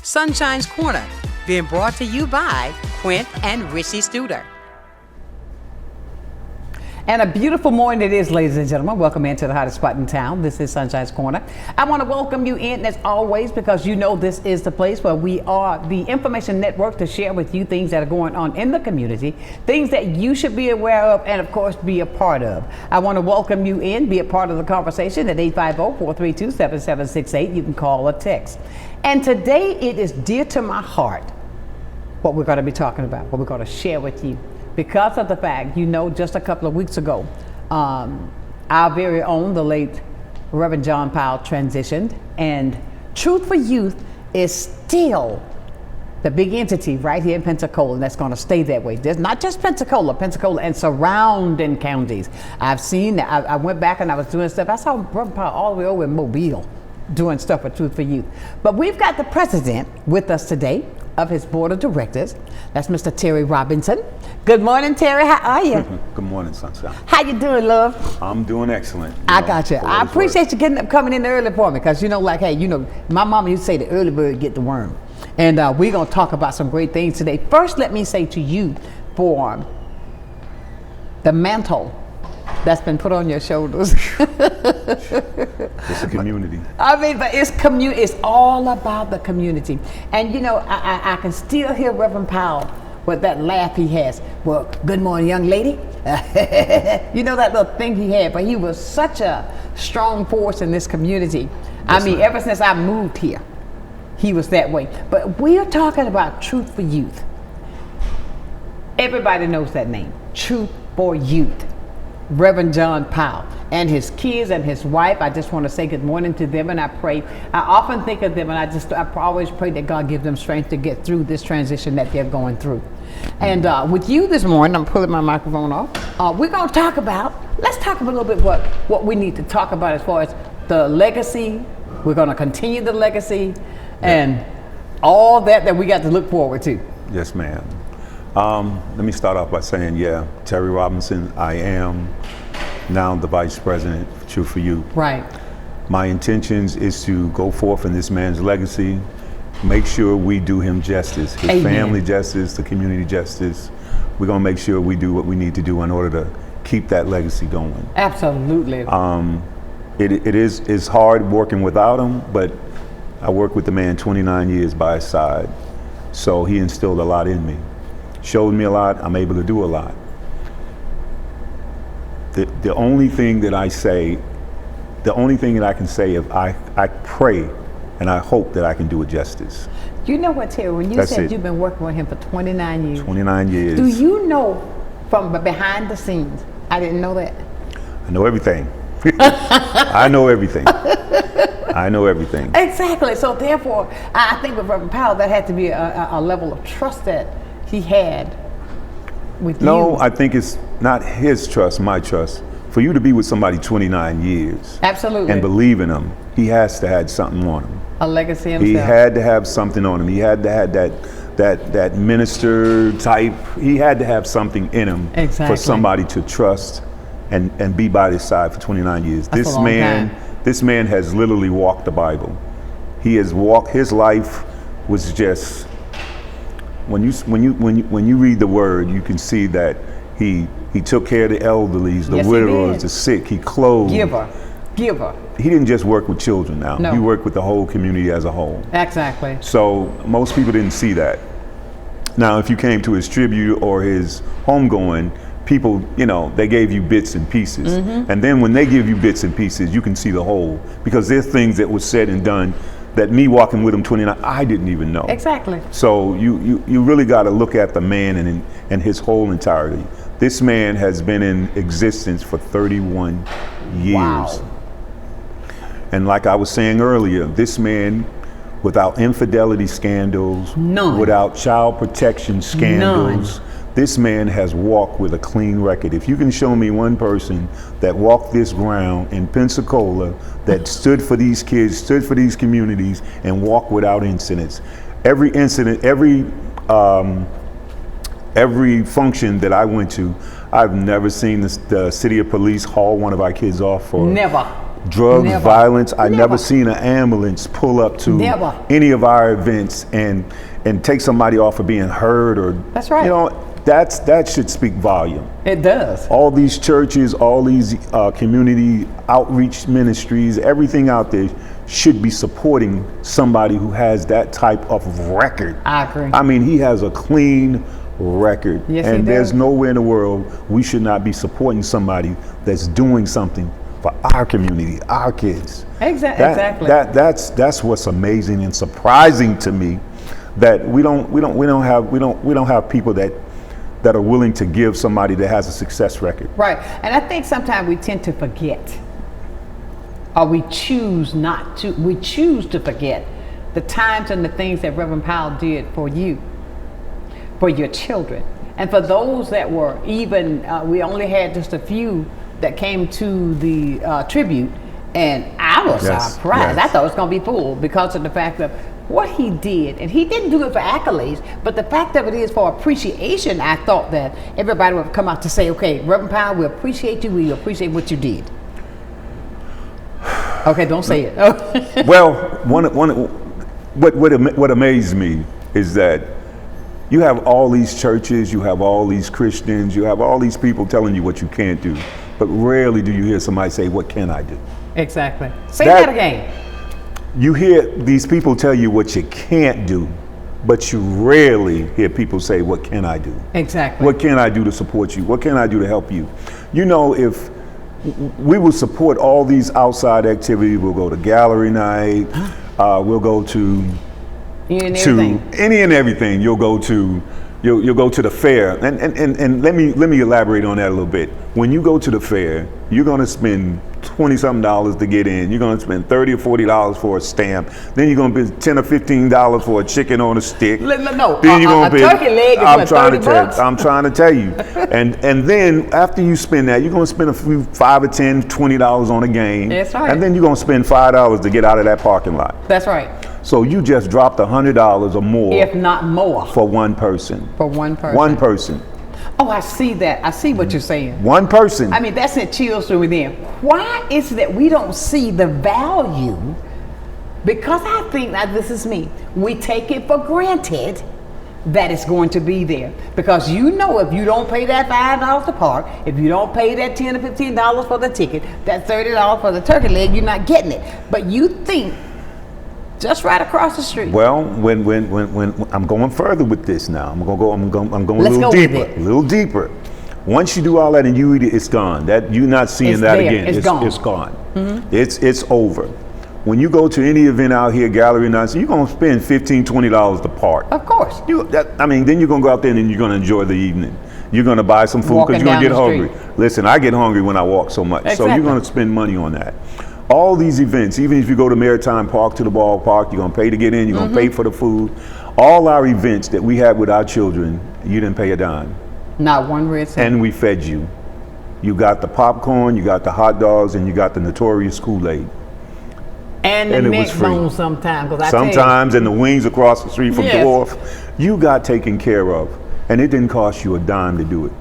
Sunshine's Corner, being brought to you by Quint and Richie Studer. And a beautiful morning it is, ladies and gentlemen. Welcome into the hottest spot in town. This is Sunshine's Corner. I want to welcome you in as always because you know this is the place where we are the information network to share with you things that are going on in the community, things that you should be aware of and of course be a part of. I want to welcome you in, be a part of the conversation at 850-432-7768. You can call or text. And today it is dear to my heart what we're going to be talking about, what we're going to share with you. Because of the fact, you know, just a couple of weeks ago, our very own, the late Reverend John Powell transitioned, and Truth for Youth is still the big entity right here in Pensacola, and that's going to stay that way. There's not just Pensacola and surrounding counties. I've seen, I went back and I was doing stuff. I saw Reverend Powell all the way over in Mobile doing stuff for Truth for Youth. But we've got the president with us today of his board of directors. That's Mr. Terry Robinson. Good morning, Terry. How are you? Good morning, Sunshine. How you doing, love? I'm doing excellent. I got you. I appreciate you coming in early for me because, you know, like, hey, you know, my mama used to say the early bird get the worm. And we're going to talk about some great things today. First, let me say to you for the mantle that's been put on your shoulders. It's a community. I mean, but it's all about the community. And you know, I can still hear Reverend Powell with that laugh he has. Well, good morning, young lady. You know that little thing he had, but he was such a strong force in this community. I mean, ever since I moved here, he was that way. But we are talking about Truth for Youth. Everybody knows that name, Truth for Youth. Reverend John Powell and his kids and his wife. I just want to say good morning to them, and I pray. I often think of them, and I always pray that God give them strength to get through this transition that they're going through. And with you this morning, I'm pulling my microphone off. We're going to talk about. Let's talk a little bit what we need to talk about as far as the legacy. We're going to continue the legacy, and all that we got to look forward to. Yes, ma'am. Let me start off by saying, Terry Robinson, I am now the Vice President for Truth for You. Right. My intentions is to go forth in this man's legacy, make sure we do him justice, his family justice, the community justice. We're going to make sure we do what we need to do in order to keep that legacy going. Absolutely. It's hard working without him, but I worked with the man 29 years by his side, so he instilled a lot in me. Showed me a lot, I'm able to do a lot. The only thing that I say, the only thing that I can say is I pray and I hope that I can do it justice. You know what, Terry, when you said you've been working with him for 29 years. 29 years. Do you know from behind the scenes? I didn't know that. I know everything. I know everything. I know everything. Exactly, so therefore, I think with Reverend Powell, that had to be a level of trust that he had with you. No, I think it's not his trust, my trust. For you to be with somebody 29 years. Absolutely. And believe in him, he has to have something on him. A legacy himself. He had to have something on him. He had to have that minister type. He had to have something in him for somebody to trust and be by his side for 29 years. That's a long time. This man has literally walked the Bible. He has walked, his life was just, when you read the word, you can see that he took care of the elderly, the widowers, the sick. He clothed. Giver. He didn't just work with children now. No. He worked with the whole community as a whole. Exactly. So most people didn't see that. Now, if you came to his tribute or his homegoing, people, you know, they gave you bits and pieces. Mm-hmm. And then when they give you bits and pieces, you can see the whole. Because there's things that was said and done that me walking with him 29, I didn't even know. Exactly. So you really got to look at the man and his whole entirety. This man has been in existence for 31 years. Wow. And like I was saying earlier, this man, without infidelity scandals, without child protection scandals, this man has walked with a clean record. If you can show me one person that walked this ground in Pensacola that stood for these kids, stood for these communities, and walked without incidents. Every incident, every function that I went to, I've never seen the city of police haul one of our kids off for. Never. drugs, Never. violence. I never Never. seen an ambulance pull up to Never. any of our events and take somebody off of being hurt or. That's right. You know, that should speak volume. It does. All these churches, all these community outreach ministries, everything out there should be supporting somebody who has that type of record. I agree. I mean, he has a clean record. Yes, he and there's does. nowhere in the world we should not be supporting somebody that's doing something for our community, our kids. Exactly. That's what's amazing and surprising to me, that we don't have people that are willing to give somebody that has a success record. Right. And I think sometimes we tend to forget, or we choose to forget the times and the things that Reverend Powell did for you, for your children. And for those that were even, we only had just a few that came to the tribute, and I was surprised. Yes. I thought it was going to be full because of the fact of what he did. And he didn't do it for accolades, but the fact of it is for appreciation. I thought that everybody would come out to say, okay, Reverend Powell, we appreciate you, we appreciate what you did. Okay, don't say it. Well, what amazed me is that you have all these churches, you have all these Christians, you have all these people telling you what you can't do, but rarely do you hear somebody say, what can I do? Exactly. Say that again. You hear these people tell you what you can't do, but you rarely hear people say, what can I do? Exactly. What can I do to support you? What can I do to help you? You know, if we will support all these outside activities, we'll go to gallery night, we'll go to any and everything. You'll go to the fair, and let me elaborate on that a little bit. When you go to the fair, you're going to spend $20-something to get in. You're going to spend $30 or $40 for a stamp. Then you're going to spend $10 or $15 for a chicken on a stick. No, then you're going a turkey leg is what, $30? I'm trying to tell you. and then after you spend that, you're going to spend a few $5 or $10, $20 on a game. That's right. And then you're going to spend $5 to get out of that parking lot. That's right. So you just dropped $100 or more. If not more. For one person. For one person. One person. Oh, I see that. I see what you're saying. One person. I mean, that sent chills through me then. Why is it that we don't see the value? Because I think that this is me. We take it for granted that it's going to be there. Because you know, if you don't pay that $5 to park, if you don't pay that $10 or $15 for the ticket, that $30 for the turkey leg, you're not getting it. But you think just right across the street. Well, when I'm going further with this now, I'm going Let's a go little deeper. Once you do all that and you eat it, it's gone. That you're not seeing It's that there. again. It's gone. It's gone. Mm-hmm. It's over. When you go to any event out here, gallery nights, you're gonna spend $15, $20 to park. Of course. Then you're gonna go out there and you're gonna enjoy the evening. You're gonna buy some food because Walking you're gonna down get the hungry. street. Listen, I get hungry when I walk so much. Exactly. So you're gonna spend money on that. All these events, even if you go to Maritime Park, to the ballpark, you're gonna pay to get in, you're gonna pay for the food. All our events that we had with our children, you didn't pay a dime. Not one red cent. And we fed you. You got the popcorn, you got the hot dogs, and you got the notorious Kool-Aid. And the it was neck free. bone sometimes. Sometimes, and the wings across the street from Yes. Dwarf. You got taken care of, and it didn't cost you a dime to do it.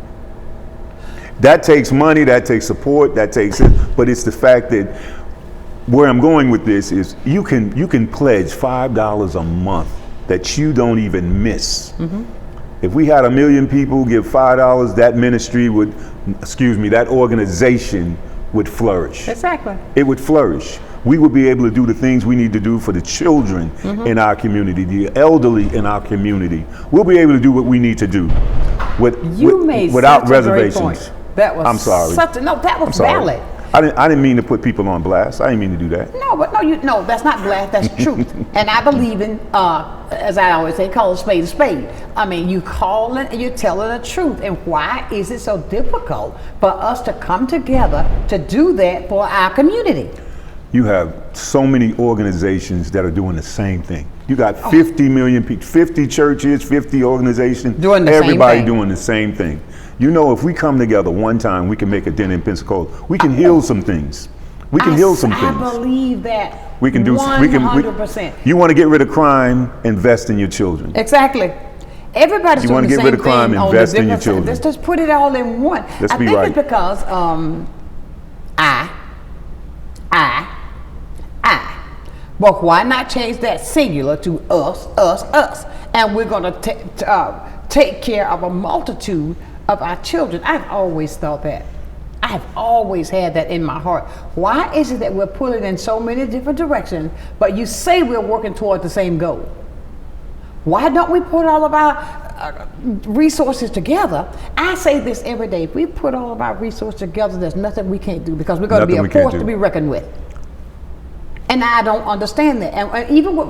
That takes money, that takes support, but it's the fact that where I'm going with this is you can pledge $5 a month that you don't even miss. Mm-hmm. If we had 1 million people give $5, that ministry that organization would flourish. Exactly. It would flourish. We would be able to do the things we need to do for the children in our community, the elderly in our community. We'll be able to do what we need to do without reservations. That was I'm sorry. that was valid. I didn't mean to put people on blast. I didn't mean to do that. No, that's not blast, that's truth. And I believe in, as I always say, call a spade a spade. I mean, you calling and you're telling the truth. And why is it so difficult for us to come together to do that for our community? You have so many organizations that are doing the same thing. You got 50 million people, 50 churches, 50 organizations, doing the same everybody thing. doing the same thing. You know, if we come together one time, we can make a dent in Pensacola. We can heal some things. We can heal some things. I believe that. We can do 100%. You want to get rid of crime, invest in your children. Exactly. Everybody's doing the same thing. You want to get rid of crime, invest in your children. Let's just put it all in one. Let's I be think right. it's because I But why not change that singular to us, us, us? And we're going to take care of a multitude of our children. I've always thought that. I've always had that in my heart. Why is it that we're pulling in so many different directions, but you say we're working toward the same goal? Why don't we put all of our resources together? I say this every day. If we put all of our resources together, there's nothing we can't do, because we're going to be a force to be reckoned with. And I don't understand that. And even with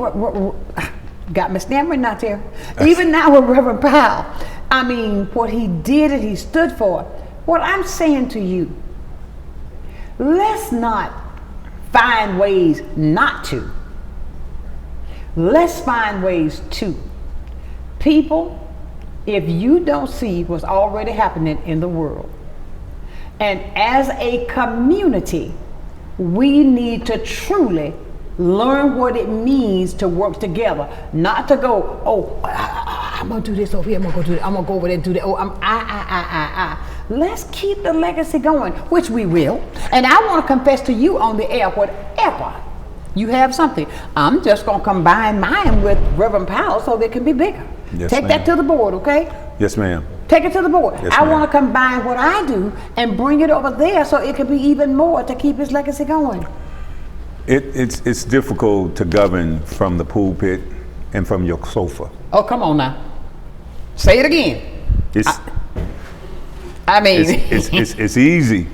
got me stammering out there. Even now with Reverend Powell, I mean, what he did and he stood for. What I'm saying to you, let's not find ways not to. Let's find ways to. People, if you don't see what's already happening in the world, and as a community, we need to truly learn what it means to work together, not to go, oh, I'm gonna do this over here, I'm gonna go do that, I'm gonna go over there and do that. Oh, Let's keep the legacy going, which we will. And I want to confess to you on the air, whatever you have something, I'm just gonna combine mine with Reverend Powell so they can be bigger. Yes, Take that to the board, okay? Yes, ma'am. Take it to the board. Yes, I want to combine what I do and bring it over there so it can be even more to keep his legacy going. It's difficult to govern from the pulpit and from your sofa. Oh, come on now. Say it again. I mean, it's easy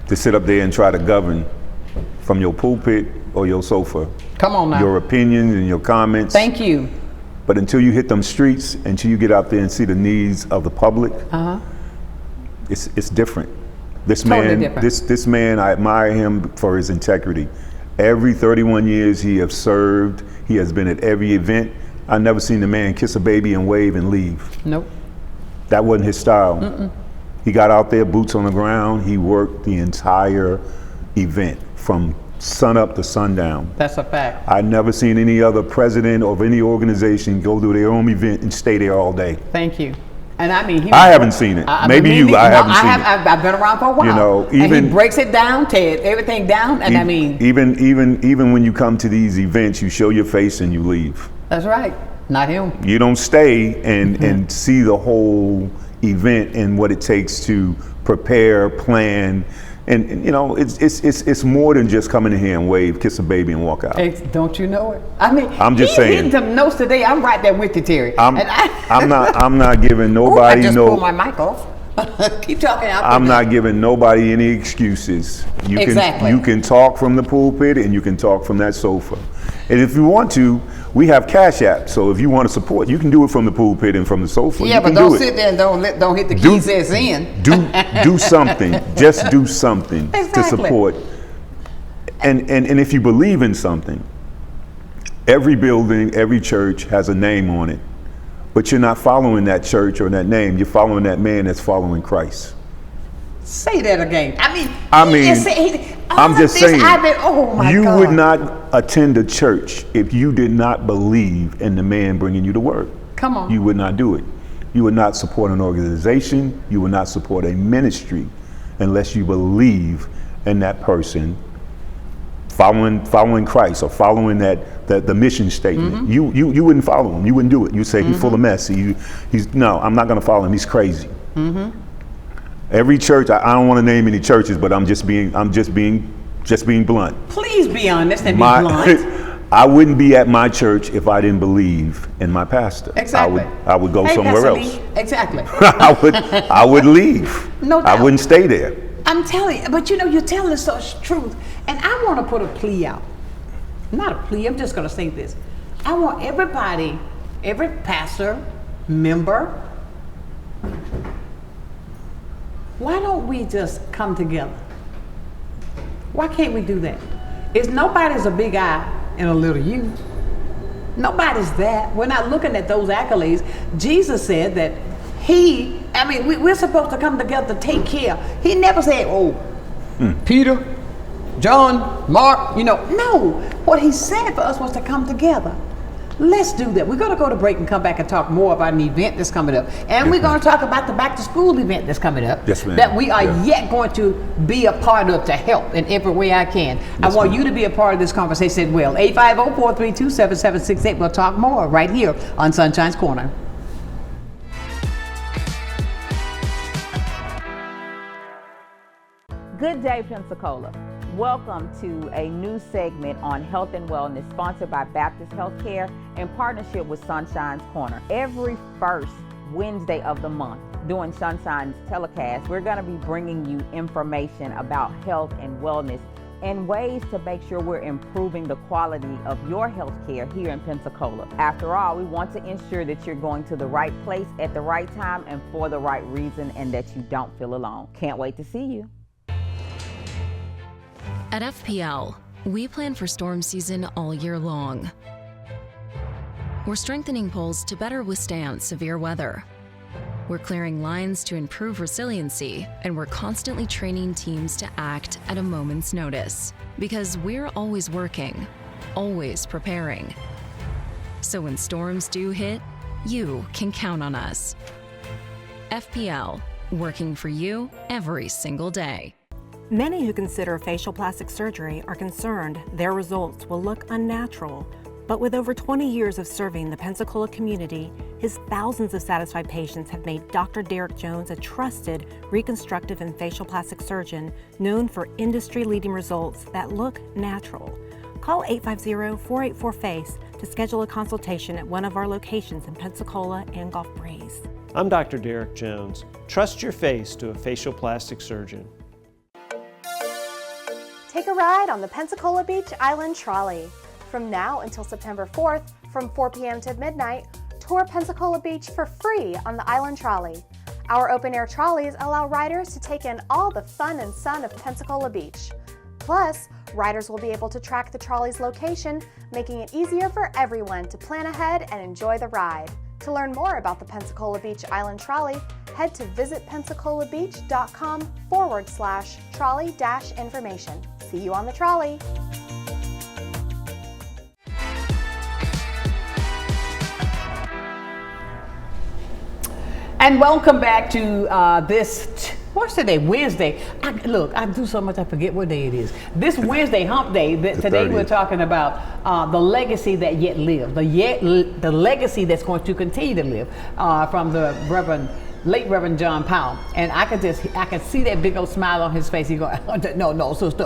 to sit up there and try to govern from your pulpit or your sofa. Come on now. Your opinions and your comments. Thank you. But until you hit them streets, until you get out there and see the needs of the public, it's different. This Totally man, different. this man, I admire him for his integrity. Every 31 years he has served. He has been at every event. I've never seen the man kiss a baby and wave and leave. Nope. That wasn't his style. He got out there, boots on the ground. He worked the entire event from sun up to sundown. That's a fact. I've never seen any other president of any organization go to their own event and stay there all day. Thank you. And I mean, I haven't seen it. Maybe you. I haven't seen it. I've been around for a while. You know, and he breaks it down, tears everything down, and I mean, even when you come to these events, you show your face and you leave. That's right. Not him. You don't stay and see the whole event and what it takes to prepare, plan, and you know, it's more than just coming in here and wave, kiss a baby, and walk out. Don't you know it? I mean, I'm just saying. Hitting some notes today. I'm right there with you, Terry. I'm not giving nobody I just no. pulled my mic off. Keep talking. I'm not giving nobody any excuses. Exactly. You can talk from the pulpit and you can talk from that sofa. And if you want to, we have Cash App. So if you want to support, you can do it from the pulpit and from the sofa. Yeah, but don't sit there and don't hit the key says in. Do something. Just do something to support. And if you believe in something, every building, every church has a name on it. But you're not following that church or that name. You're following that man that's following Christ. Say that again. I'm just saying, oh my you God. would not attend a church if you did not believe in the man bringing you the word. Come on. You would not do it. You would not support an organization. You would not support a ministry unless you believe in that person following Christ or following the mission statement. You wouldn't follow him. You wouldn't do it. You say he's full of mess. No, I'm not going to follow him. He's crazy. Every church, I don't want to name any churches, but I'm just being blunt. Please be honest and be blunt. I wouldn't be at my church if I didn't believe in my pastor. Exactly. I would go somewhere else. Exactly. I would leave. No doubt. I wouldn't stay there. I'm telling you, but you know, you're telling us such truth. And I want to put a plea out. Not a plea, I'm just going to say this. I want everybody, every pastor, member, why don't we just come together? Why can't we do that? Nobody's a big I and a little you. Nobody's that. We're not looking at those accolades. Jesus said that we're supposed to come together to take care. He never said, Peter, John, Mark, No. What he said for us was to come together. Let's do that. We're going to go to break and come back and talk more about an event that's coming up. And we're going to talk about the back to school event that's coming up. Yes, ma'am. That we are yet going to be a part of to help in every way I can. I want you to be a part of this conversation as well. 850-432-7768. We'll talk more right here on Sunshine's Corner. Good day, Pensacola. Welcome to a new segment on health and wellness sponsored by Baptist Healthcare in partnership with Sunshine's Corner. Every first Wednesday of the month during Sunshine's telecast, we're going to be bringing you information about health and wellness and ways to make sure we're improving the quality of your health care here in Pensacola. After all, we want to ensure that you're going to the right place at the right time and for the right reason, and that you don't feel alone. Can't wait to see you. At FPL, we plan for storm season all year long. We're strengthening poles to better withstand severe weather. We're clearing lines to improve resiliency, and we're constantly training teams to act at a moment's notice. Because we're always working, always preparing. So when storms do hit, you can count on us. FPL, working for you every single day. Many who consider facial plastic surgery are concerned their results will look unnatural. But with over 20 years of serving the Pensacola community, his thousands of satisfied patients have made Dr. Derek Jones a trusted reconstructive and facial plastic surgeon known for industry-leading results that look natural. Call 850-484-FACE to schedule a consultation at one of our locations in Pensacola and Gulf Breeze. I'm Dr. Derek Jones. Trust your face to a facial plastic surgeon. Take a ride on the Pensacola Beach Island Trolley. From now until September 4th, from 4 p.m. to midnight, tour Pensacola Beach for free on the Island Trolley. Our open-air trolleys allow riders to take in all the fun and sun of Pensacola Beach. Plus, riders will be able to track the trolley's location, making it easier for everyone to plan ahead and enjoy the ride. To learn more about the Pensacola Beach Island Trolley, head to visitpensacolabbeach.com/trolley-information. See you on the trolley. And welcome back to what's today? Wednesday. Look, I do so much I forget what day it is. This Wednesday, hump day, today 30th. we're talking about the legacy that yet lives, the legacy that's going to continue to live from the late Reverend John Powell. And I can see that big old smile on his face. He go, no, sister,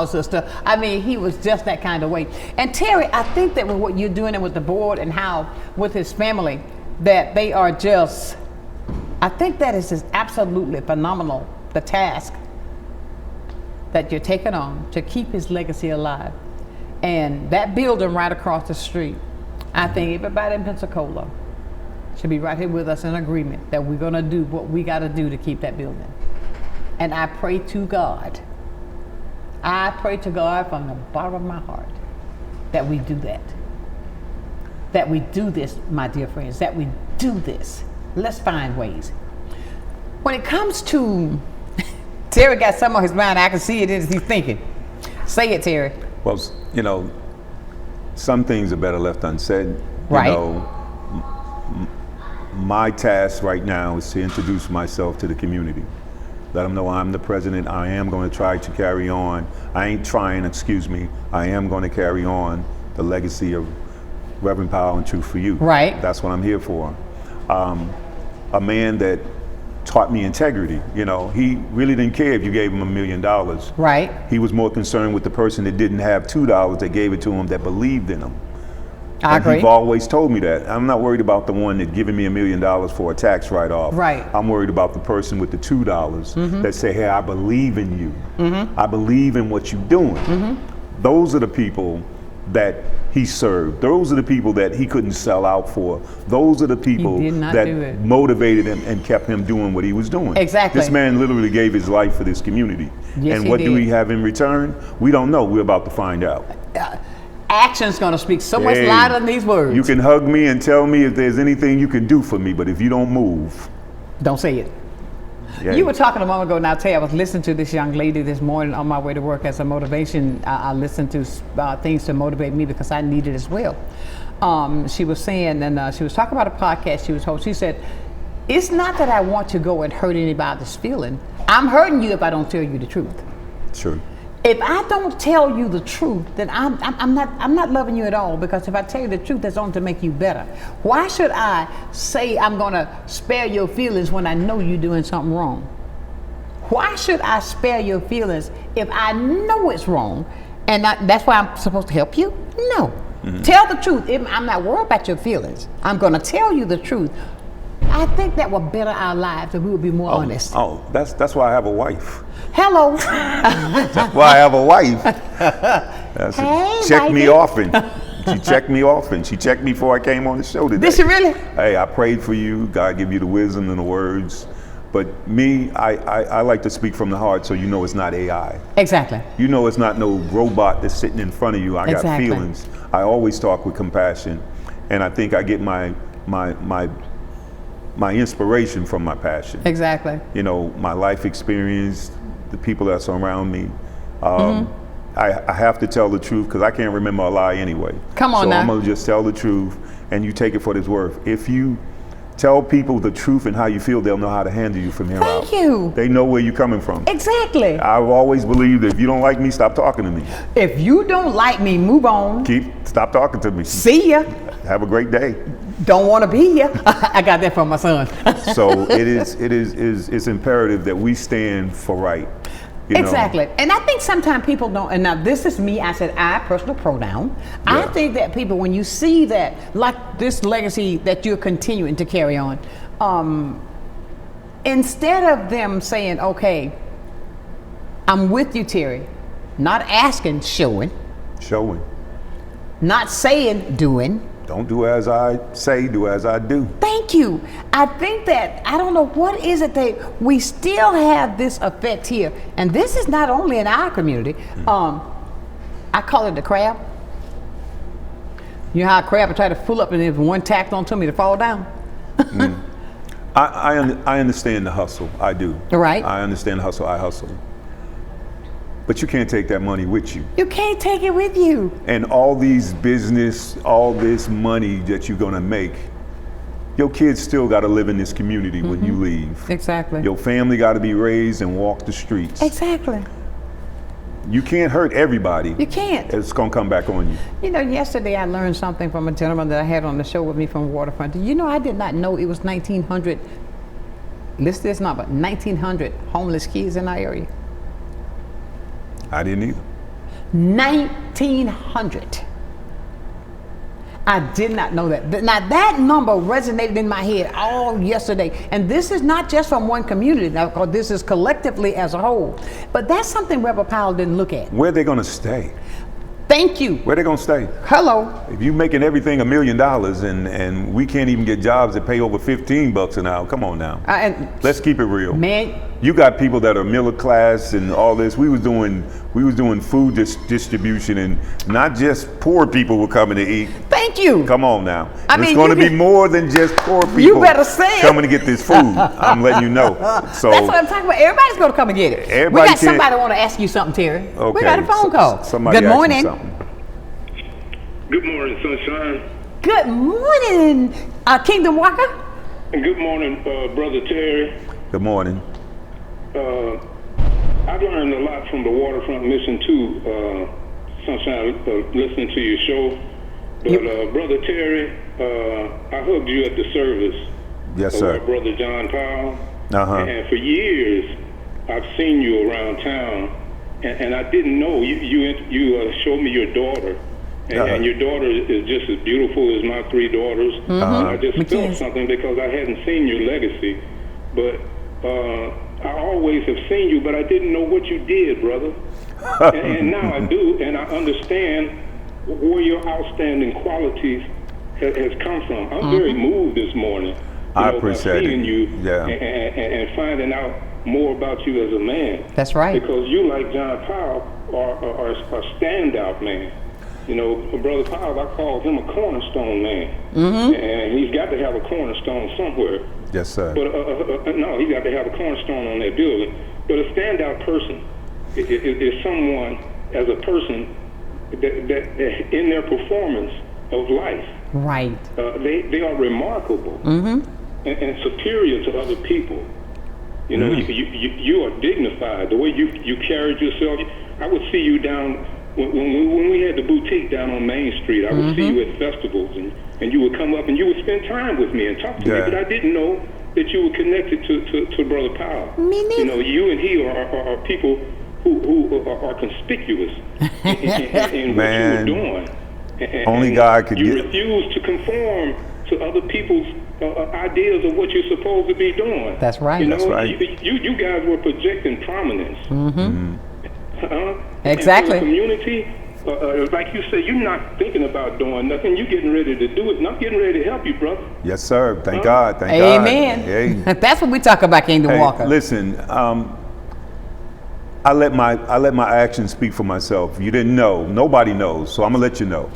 sister. I mean, he was just that kind of way. And Terry, I think that with what you're doing and with the board and how with his family, that they are just, I think that is just absolutely phenomenal, the task that you're taking on to keep his legacy alive. And that building right across the street, I think everybody in Pensacola should be right here with us in agreement that we're gonna do what we gotta do to keep that building. And I pray to God from the bottom of my heart that we do that. That we do this, my dear friends, that we do this. Let's find ways. When it comes to, Terry got some on his mind, I can see it as he's thinking. Say it, Terry. Well, you know, some things are better left unsaid. Right. You know, my task right now is to introduce myself to the community. Let them know I'm the president. I am going to try to carry on. I am going to carry on the legacy of Reverend Powell and Truth for You. Right. That's what I'm here for. A man that taught me integrity. You know, he really didn't care if you gave him $1 million. Right. He was more concerned with the person that didn't have $2 that gave it to him, that believed in him. I agree. He's always told me that. I'm not worried about the one that giving me $1 million for a tax write-off. Right. I'm worried about the person with the $2 that say, hey, I believe in you. I believe in what you're doing. Those are the people that he served. Those are the people that he couldn't sell out for. Those are the people that motivated him and kept him doing what he was doing. Exactly. This man literally gave his life for this community. Yes, and what do we have in return? We don't know. We're about to find out. Action's gonna speak so much louder than these words. You can hug me and tell me if there's anything you can do for me, but if you don't move, don't say it. Yeah. You were talking a moment ago, now Tay, I was listening to this young lady this morning on my way to work as a motivation. I listened to things to motivate me because I need it as well. she was saying, and she was talking about a podcast she was hosting. She said, it's not that I want to go and hurt anybody's feeling. I'm hurting you if I don't tell you the truth. True. If I don't tell you the truth, then I'm not loving you at all, because if I tell you the truth, that's only to make you better. Why should I say I'm gonna spare your feelings when I know you're doing something wrong? Why should I spare your feelings if I know it's wrong, and that's why I'm supposed to help you? No. Mm-hmm. Tell the truth. I'm not worried about your feelings. I'm gonna tell you the truth. I think that will better our lives if we would be more honest. Oh, that's why I have a wife. Hello. That's why I have a wife. Hey, check me baby. often. She checked me often. She checked me before I came on the show today. Did she really? Hey, I prayed for you. God give you the wisdom and the words. But me, I like to speak from the heart, so you know it's not AI. Exactly. You know it's not no robot that's sitting in front of you. I got Exactly. feelings. I always talk with compassion, and I think I get my inspiration from my passion. Exactly. You know, my life experience, the people that surround me. I have to tell the truth because I can't remember a lie anyway. Come on so now. I'm gonna just tell the truth, and you take it for its worth. If you tell people the truth and how you feel, they'll know how to handle you from here out. Thank you. They know where you're coming from. Exactly. I've always believed that if you don't like me, stop talking to me. If you don't like me, move on. Stop talking to me. See ya. Have a great day. Don't want to be here. I got that from my son. So it's imperative that we stand for right. You Exactly. know? And I think sometimes people don't, and now this is me, I said I, personal pronoun. I Yeah. think that people, when you see that, like this legacy that you're continuing to carry on, instead of them saying, okay, I'm with you, Terry, not asking, showing, not saying, doing. Don't do as I say, do as I do. Thank you. I think that, I don't know what is it that we still have this effect here. And this is not only in our community. I call it the crab. You know how a crab would try to pull up and if one tacked onto me to fall down? I understand the hustle, I do. Right. I understand the hustle, I hustle. But you can't take that money with you. You can't take it with you. And all these business, all this money that you're gonna make, your kids still gotta live in this community when you leave. Exactly. Your family gotta be raised and walk the streets. Exactly. You can't hurt everybody. You can't. It's gonna come back on you. You know, yesterday I learned something from a gentleman that I had on the show with me from Waterfront. You know, I did not know it was 1,900, list this number, 1,900 homeless kids in our area. I didn't either. 1,900. I did not know that. Now that number resonated in my head all yesterday. And this is not just from one community, now, because this is collectively as a whole. But that's something Reverend Powell didn't look at. Where are they gonna stay? Thank you. Where are they gonna stay? Hello. If you making everything $1 million and we can't even get jobs that pay over $15 an hour, come on now. And Let's keep it real. man, You got people that are middle class and all this. We was doing food distribution, and not just poor people were coming to eat. thank you. Come on now. I And mean, it's going to you be can- more than just poor people. You better say it. coming to get this food. I'm letting you know. So That's what I'm talking about. Everybody's going to come and get it. Everybody We got can't- somebody want to ask you something, Terry. okay. We got a phone call. Somebody Good asked me morning. something. Good morning, Sonshine. Good morning, Kingdom Walker. And good morning, Brother Terry. Good morning. I've learned a lot from the Waterfront Mission too, Sonshine, listening to your show. But Brother Terry, I hugged you at the service. Yes, of sir. our Brother John Powell. Uh-huh. And for years, I've seen you around town, and I didn't know you showed me your daughter. And your daughter is just as beautiful as my 3 daughters. And I just felt something because I hadn't seen your legacy. But I always have seen you, but I didn't know what you did, brother. and now I do, and I understand where your outstanding qualities has come from. I'm very moved this morning. I appreciate by seeing it. you Yeah. and finding out more about you as a man. That's right. Because you, like John Powell, are a standout man. You know, Brother Powell, I call him a cornerstone man. And he's got to have a cornerstone somewhere. Yes, sir. But no, he's got to have a cornerstone on that building. But a standout person is someone, as a person, that in their performance of life, Right. They are remarkable and superior to other people. You know, you are dignified. The way you carried yourself, I would see you down when we had the boutique down on Main Street. I would see you at festivals, and you would come up and you would spend time with me and talk to me. But I didn't know that you were connected to Brother Powell. Me neither. You know, you and he are people who are conspicuous in what you were doing. Only God could you get. refuse to conform to other people's ideas of what you're supposed to be doing. That's right. You know, That's right. You guys were projecting prominence. Exactly. And for the community, like you said, you're not thinking about doing nothing. You're getting ready to do it, and I'm getting ready to help you, brother. Yes, sir. Thank God. Thank God. Amen. Hey. That's what we talk about, Kingdom Hey, Walker. listen, I let my actions speak for myself. You didn't know. Nobody knows. So I'm gonna let you know.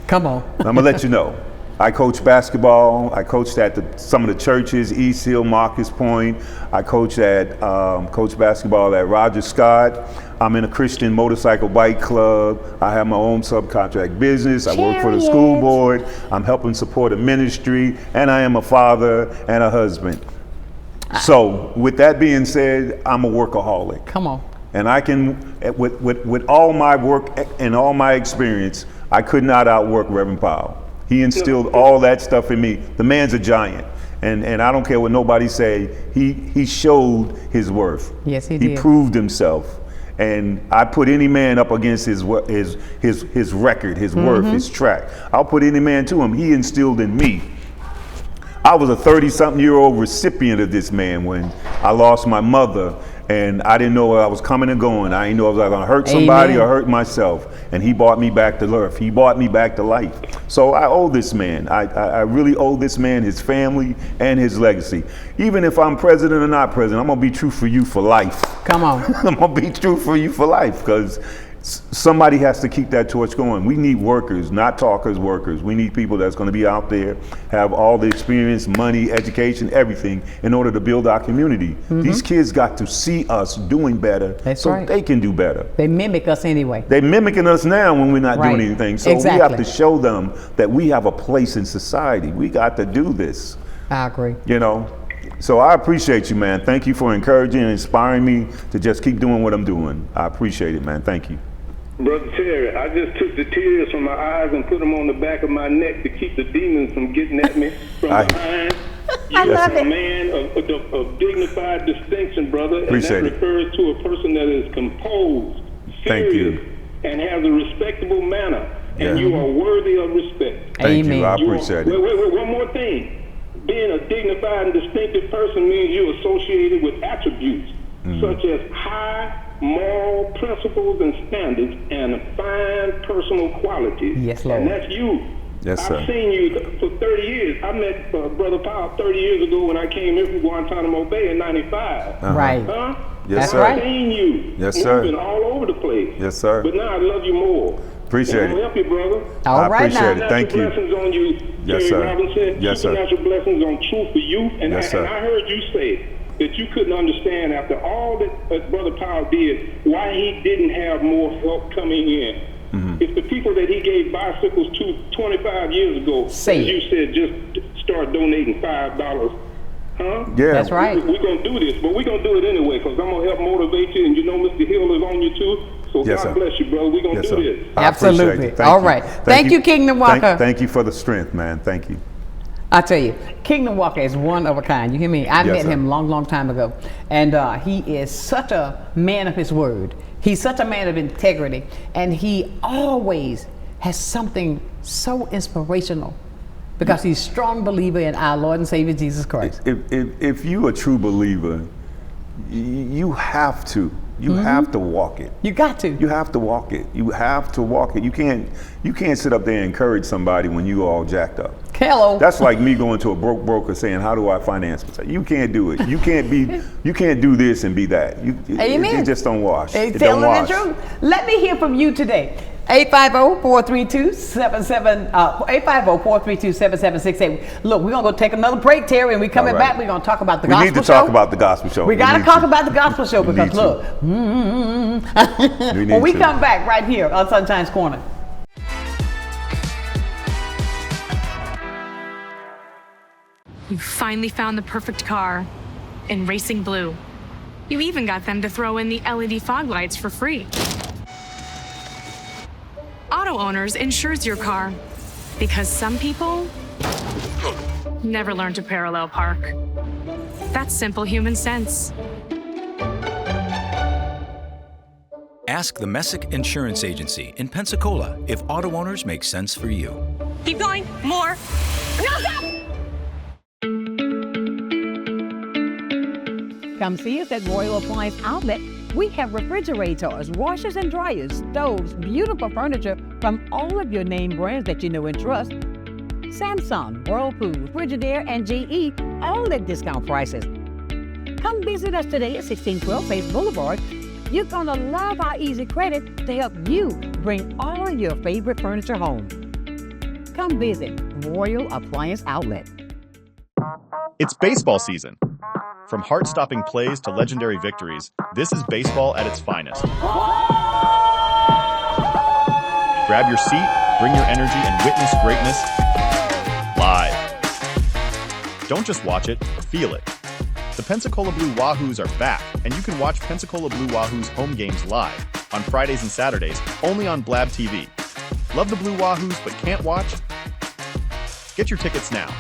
Come on. I'm gonna let you know. I coach basketball. I coached at some of the churches, East Hill, Marcus Point. I coach basketball at Roger Scott. I'm in a Christian motorcycle bike club. I have my own subcontract business. I work for the school board. I'm helping support a ministry, and I am a father and a husband. So with that being said, I'm a workaholic. Come on. And I can, with all my work and all my experience, I could not outwork Reverend Powell. He instilled all that stuff in me. The man's a giant. And I don't care what nobody say, he showed his worth. Yes, he did. He proved himself. And I put any man up against his record, his worth, his track. I'll put any man to him. He instilled in me. I was a 30-something-year-old recipient of this man when I lost my mother, and I didn't know where I was coming and going. I didn't know if I was going to hurt somebody or hurt myself. And he brought me back to earth. He brought me back to life. So I owe this man. I really owe this man his family and his legacy. Even if I'm president or not president, I'm going to be true for you for life. Come on. I'm going to be true for you for life, because somebody has to keep that torch going. We need workers, not talkers, workers. We need people that's going to be out there, have all the experience, money, education, everything in order to build our community. These kids got to see us doing better so they can do better. They mimic us anyway. They're mimicking us now when we're not doing anything. So we have to show them that we have a place in society. We got to do this. I agree. You know? So I appreciate you, man. Thank you for encouraging and inspiring me to just keep doing what I'm doing. I appreciate it, man. Thank you. Brother Terry, I just took the tears from my eyes and put them on the back of my neck to keep the demons from getting at me from behind. You are a man of dignified distinction, brother. Appreciate and that refers to a person that is composed, serious, and has a respectable manner. And you are worthy of respect. Thank you. I appreciate it. Wait, one more thing. Being a dignified and distinctive person means you're associated with attributes such as high moral principles and standards and fine personal qualities. Yes, Lord. And that's you. Yes, sir. I've seen you for 30 years. I met Brother Powell 30 years ago when I came here from Guantanamo Bay in 95. Right. Huh? Yes, I've sir. seen you moving all over the place. Yes, sir. But now I love you more. Appreciate and it. I'll help you, brother. All right, appreciate now. it. Thank you. Blessings on you, Yes, Terry sir. Robinson. Yes, sir. Supernatural blessings on truth for you. And, Yes, sir. and I heard you say that you couldn't understand after all that Brother Powell did, why he didn't have more help coming in. It's the people that he gave bicycles to 25 years ago. As you said, just start donating $5. Huh? Yeah. That's right. We're going to do this, but we're going to do it anyway because I'm going to help motivate you, and you know Mr. Hill is on you too. So Yes, God sir. bless you, brother. We're going to do this. I appreciate Absolutely. it. Thank All you. right. Thank you, Kingdom Walker. Thank you for the strength, man. Thank you. I tell you, Kingdom Walker is one of a kind. You hear me? I met him long time ago. And he is such a man of his word. He's such a man of integrity. And he always has something so inspirational because he's a strong believer in our Lord and Savior Jesus Christ. If you a true believer, you have to. You have to walk it. You got to. You have to walk it. You have to walk it. You can't sit up there and encourage somebody when you all jacked up. Hello. That's like me going to a broker saying, "How do I finance?" You can't do it. You can't do this and be that. Amen. It just don't wash. Hey, It telling don't wash. the truth. Let me hear from you today. 850-432-7768. Look, we're going to go take another break, Terry, and we're coming back. We're going to talk about the gospel show. We need to talk about the gospel show. We got to talk about the gospel show because look, when we come back right here on Sunshine's Corner. You finally found the perfect car in racing blue. You even got them to throw in the LED fog lights for free. Auto Owners insures your car because some people never learn to parallel park. That's simple human sense. Ask the Messick Insurance Agency in Pensacola if Auto Owners make sense for you. Keep going. More. No, stop! Come see us at Royal Appliance Outlet. We have refrigerators, washers and dryers, stoves, beautiful furniture from all of your name brands that you know and trust. Samsung, Whirlpool, Frigidaire, and GE, all at discount prices. Come visit us today at 1612 Faith Boulevard. You're gonna love our easy credit to help you bring all of your favorite furniture home. Come visit Royal Appliance Outlet. It's baseball season. From heart-stopping plays to legendary victories, this is baseball at its finest. Grab your seat, bring your energy, and witness greatness live. Don't just watch it, feel it. The Pensacola Blue Wahoos are back, and you can watch Pensacola Blue Wahoos home games live on Fridays and Saturdays, only on Blab TV. Love the Blue Wahoos but can't watch? Get your tickets now.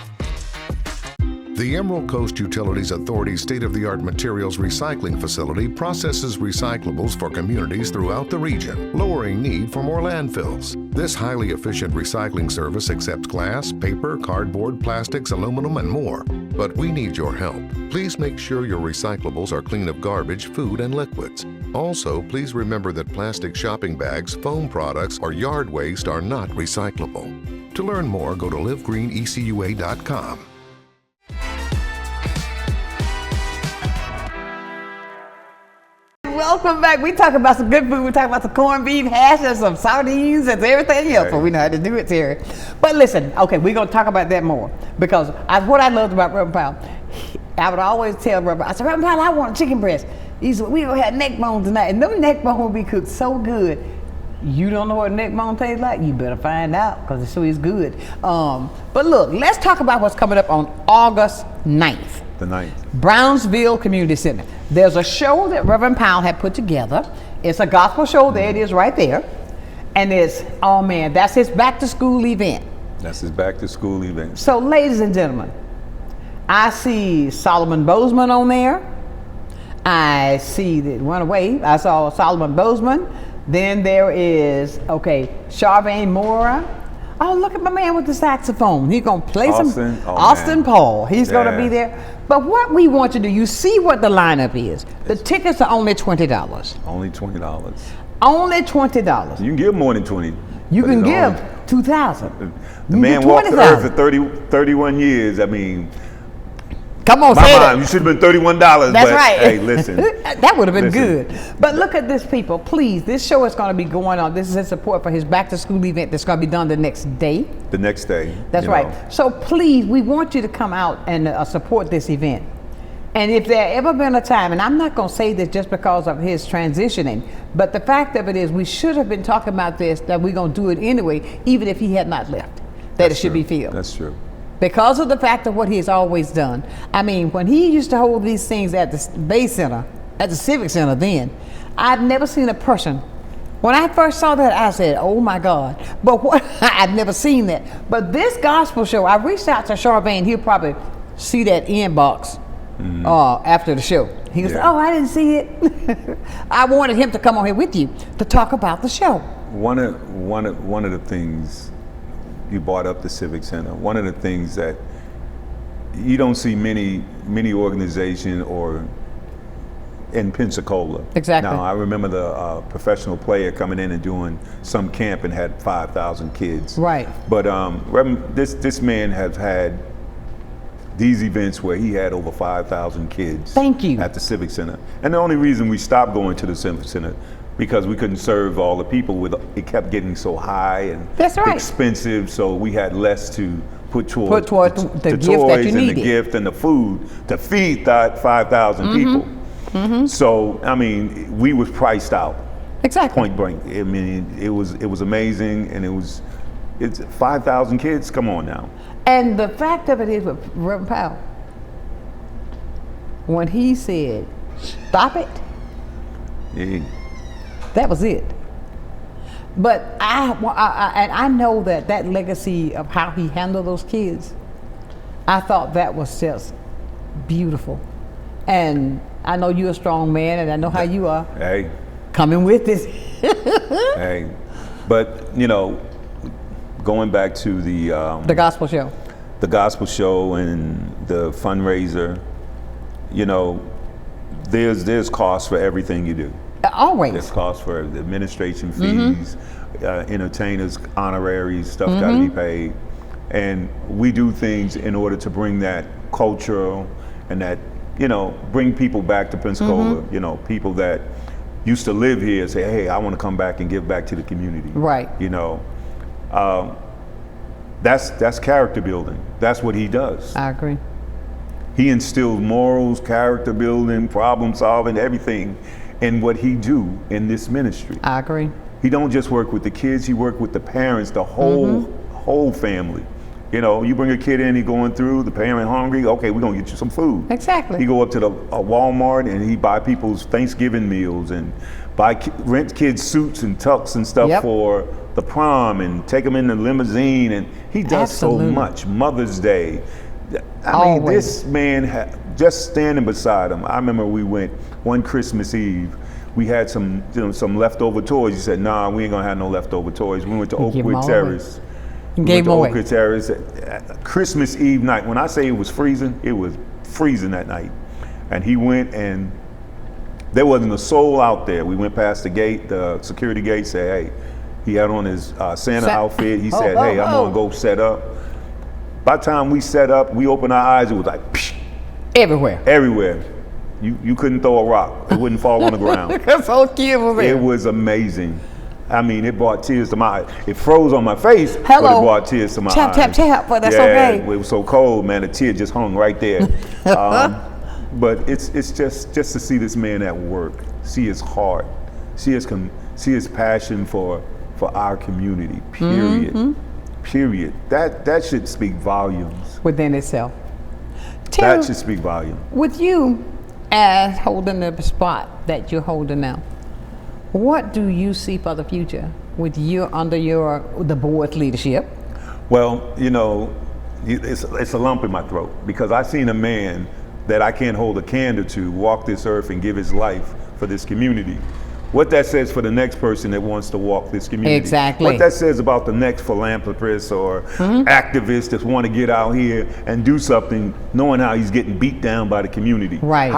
The Emerald Coast Utilities Authority's state-of-the-art materials recycling facility processes recyclables for communities throughout the region, lowering need for more landfills. This highly efficient recycling service accepts glass, paper, cardboard, plastics, aluminum, and more. But we need your help. Please make sure your recyclables are clean of garbage, food, and liquids. Also, please remember that plastic shopping bags, foam products, or yard waste are not recyclable. To learn more, go to livegreenecua.com. Welcome back. We talk about some good food. We talk about some corned beef hash and some sardines and everything else. But we know how to do it, Terry. But listen, okay, we're going to talk about that more because what I loved about Reverend Powell, I would always tell Reverend, I said, Reverend Powell, I want a chicken breast. He said, we're going to have neck bones tonight. And those neck bones will be cooked so good. You don't know what a neck bone tastes like? You better find out because it's so good. But look, let's talk about what's coming up on August 9th. The 9th. Brownsville Community Center. There's a show that Reverend Powell had put together. It's a gospel show. There it is right there. And it's, oh man, that's his back to school event. That's his back to school event. So ladies and gentlemen, I see Solomon Bozeman on there. I see that went away. I saw Solomon Bozeman. Then there is, Charvain Mora. Oh, look at my man with the saxophone. He's going to play Austin Paul. He's going to be there. But what we want to do, you see what the lineup is. The tickets are only $20. Only $20. Only $20. You can give more than 20. You can give $2,000. The man walked the earth for 31 years. I mean, come on, say it. You should have been $31. That's but, right. Hey, listen. That would have been good. But look at this, people. Please, this show is going to be going on. This is in support for his back to school event that's going to be done the next day. The next day. That's right. So please, we want you to come out and support this event. And if there ever been a time, and I'm not going to say this just because of his transitioning, but the fact of it is we should have been talking about this, that we're going to do it anyway, even if he had not left, that it should be filled. That's true. Because of the fact of what he's always done. I mean, when he used to hold these things at the Bay Center, at the Civic Center then, I've never seen a person. When I first saw that, I said, oh my God. But what, I've never seen that. But this gospel show, I reached out to Charvain, he'll probably see that inbox after the show. He goes, oh, I didn't see it. I wanted him to come on here with you to talk about the show. One of the things, you brought up the Civic Center. One of the things that you don't see many organizations or in Pensacola. Exactly. Now, I remember the professional player coming in and doing some camp and had 5,000 kids. Right. But this man has had these events where he had over 5,000 kids. Thank you. At the Civic Center. And the only reason we stopped going to the Civic Center because we couldn't serve all the people. It kept getting so high and expensive, so we had less to put towards the gift toys that you needed. The gift and the food to feed that 5,000 people. Mm-hmm. So I mean, we was priced out. Exactly. Point blank. I mean, it was amazing, and it's 5,000 kids. Come on now. And the fact of it is with Reverend Powell, when he said, stop it, that was it. But I know that legacy of how he handled those kids, I thought that was just beautiful. And I know you're a strong man, and I know how you are. Hey. Coming with this. Hey. But, you know, going back to the gospel show. The gospel show and the fundraiser, you know, there's cost for everything you do. Always. There's cost for the administration fees, entertainers, honoraries, stuff got to be paid. And we do things in order to bring that cultural and that, you know, bring people back to Pensacola, you know, people that used to live here say, hey, I want to come back and give back to the community. Right. You know, that's character building. That's what he does. I agree. He instills morals, character building, problem solving, everything in what he do in this ministry. I agree. He don't just work with the kids, he work with the parents, the whole family. You know, you bring a kid in, he going through, the parent hungry, okay, we're gonna get you some food. Exactly. He go up to the Walmart and he buy people's Thanksgiving meals and rent kids suits and tux and stuff for the prom and take them in the limousine, and he does so much. Mother's Day. I mean, this man, just standing beside him. I remember we went one Christmas Eve. We had some leftover toys. He said, nah, we ain't gonna have no leftover toys. We went to Oakwood Terrace. Oakwood Terrace, Christmas Eve night. When I say it was freezing that night. And he went, and there wasn't a soul out there. We went past the gate, the security gate said, hey, he had on his Santa outfit. He said, hey, I'm gonna go set up. By the time we set up, we opened our eyes, it was like, psh, everywhere. You couldn't throw a rock. It wouldn't fall on the ground. That's so cute. It was amazing. I mean, it brought tears to my eyes. It froze on my face, but it brought tears to my eyes. Tap, but that's okay. It was so cold, man, the tear just hung right there. But it's just to see this man at work, see his heart, see his passion for our community, period. Period. That should speak volumes. Within itself. That should speak volumes. With you as holding the spot that you're holding now, what do you see for the future with you under the board's leadership? Well, you know, it's a lump in my throat because I seen a man that I can't hold a candle to walk this earth and give his life for this community. What that says for the next person that wants to walk this community. Exactly. What that says about the next philanthropist or activist that want to get out here and do something knowing how he's getting beat down by the community. Right.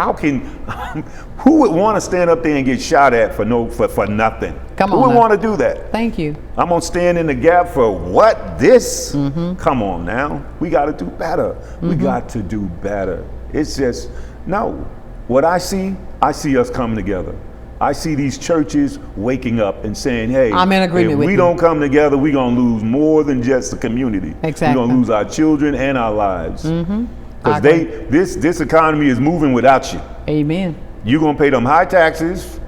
Who would want to stand up there and get shot at for nothing? Come on. Who would want to do that? Thank you. I'm going to stand in the gap for what? This? Come on now. We got to do better. We got to do better. It's just, no. What I see us coming together. I see these churches waking up and saying, hey, I'm in agreement with if we you. don't come together, we're going to lose more than just the community. Exactly. We're going to lose our children and our lives. Because this economy is moving without you. Amen. You're going to pay them high taxes,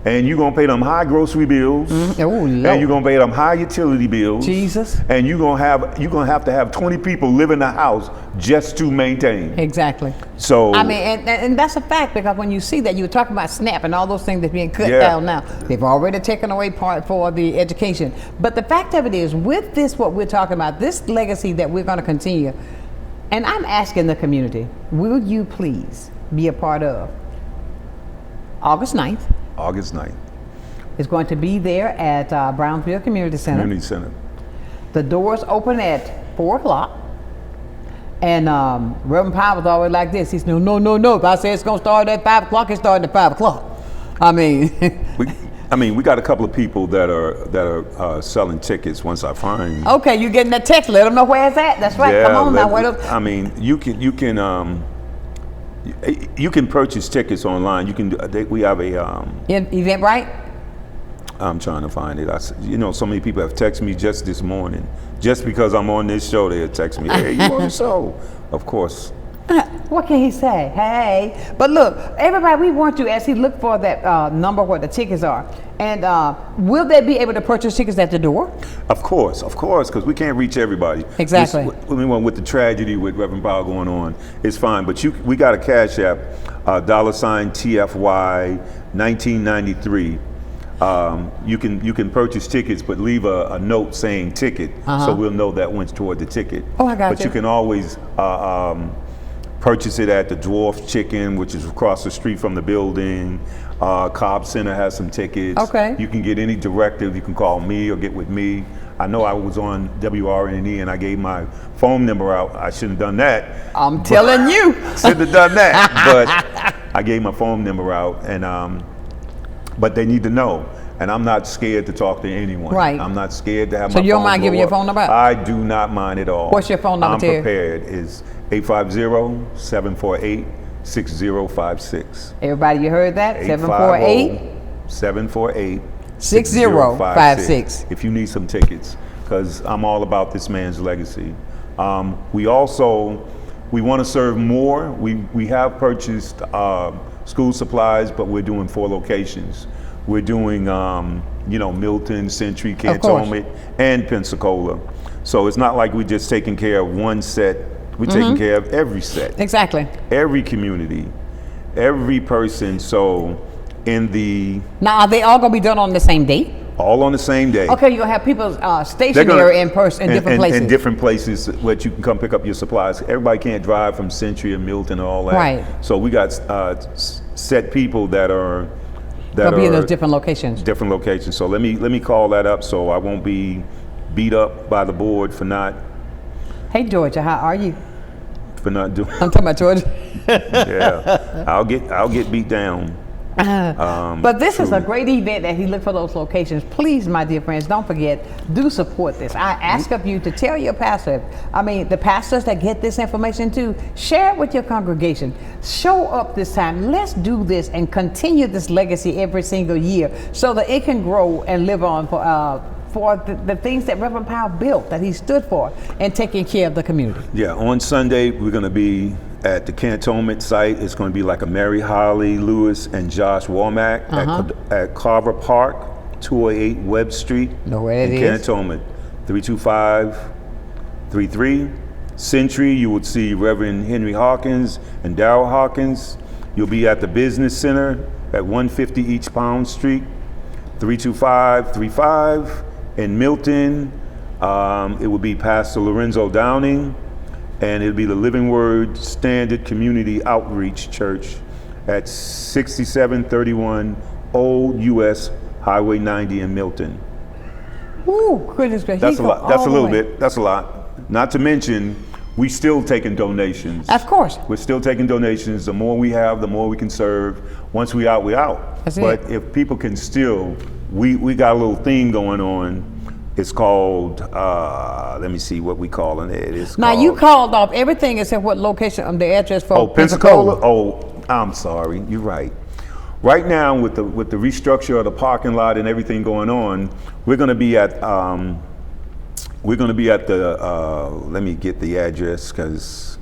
and you're going to pay them high grocery bills, and you're going to pay them high utility bills. Jesus. And you're going to have to have 20 people live in the house just to maintain. Exactly. So I mean, and that's a fact, because when you see that, you were talking about SNAP and all those things that's being cut down now. They've already taken away part for the education. But the fact of it is, with this, what we're talking about, this legacy that we're going to continue, and I'm asking the community, will you please be a part of August 9th? August 9th. It's going to be there at Brownsville Community Center. Community Center. The doors open at 4 o'clock. And Reverend Powell was always like this. He said, no. If I say it's going to start at 5 o'clock, it's starting at 5 o'clock. I mean. we got a couple of people that are selling tickets once I find. Okay, you getting that text, let them know where it's at. That's right, come on now. I mean, you can purchase tickets online. We have a Eventbrite. I'm trying to find it. So many people have texted me just this morning, just because I'm on this show. They'll text me, "Hey, you on the show?" Of course. What can he say? Hey, but look, everybody, we want you as he look for that number where the tickets are. And will they be able to purchase tickets at the door? Of course, because we can't reach everybody. Exactly. With the tragedy with Reverend Powell going on, it's fine. But we got a Cash App, $TFY 1993. You can purchase tickets, but leave a note saying ticket, so we'll know that went toward the ticket. Oh, I got you. But you can always purchase it at the Dwarf Chicken, which is across the street from the building. Cobb Center has some tickets. Okay. You can get any directive. You can call me or get with me. I know I was on WRNE and I gave my phone number out. I shouldn't have done that. I'm telling you. Shouldn't have done that. But I gave my phone number out, and but they need to know. And I'm not scared to talk to anyone. Right. I'm not scared to have my So phone you don't mind blow giving your up. phone number out? I do not mind at all. What's your phone number, I'm Terry? prepared. It's 850-748-6056. Everybody, you heard that? 748-748-6056. 6056. If you need some tickets, because I'm all about this man's legacy. We want to serve more. We have purchased school supplies, but we're doing 4 locations. We're doing, Milton, Century, Cantonment, and Pensacola. So it's not like we're just taking care of one set. We're taking care of every set. Exactly. Every community, every person. So Now, are they all going to be done on the same day? All on the same day. Okay, you're going to have people stationary in different places. In different places where you can come pick up your supplies. Everybody can't drive from Century and Milton and all that. Right. So we got set people that are They'll be in those different locations. Different locations. So let me call that up so I won't be beat up by the board for not. Hey Georgia, how are you? For not doing. I'm talking about Georgia. Yeah, I'll get beat down. But this is a great event that he looked for those locations. Please, my dear friends, don't forget, do support this. I ask of you to tell your pastor, the pastors that get this information too, share it with your congregation. Show up this time. Let's do this and continue this legacy every single year so that it can grow and live on for the things that Reverend Powell built, that he stood for, and taking care of the community. Yeah, on Sunday, we're going to be at the Cantonment site. It's going to be like a Mary Holly Lewis and Josh Womack at Carver Park, 208 Webb Street in Cantonment, 32533. Century, you would see Reverend Henry Hawkins and Darrell Hawkins. You'll be at the Business Center at 150 East Pound Street, 32535. In Milton, it will be Pastor Lorenzo Downing, and it'll be the Living Word Standard Community Outreach Church at 6731 Old US Highway 90 in Milton. Ooh, goodness gracious. That's a lot. That's a little bit. That's a lot. Not to mention, we still taking donations. Of course. We're still taking donations. The more we have, the more we can serve. Once we out, we out. But if people can still, we got a little theme going on. It's called, let me see what we calling it. Now you called off everything except what location, the address for Pensacola. Oh, I'm sorry. You're right. Right now, with the restructure of the parking lot and everything going on, we're going to be at the. Let me get the address because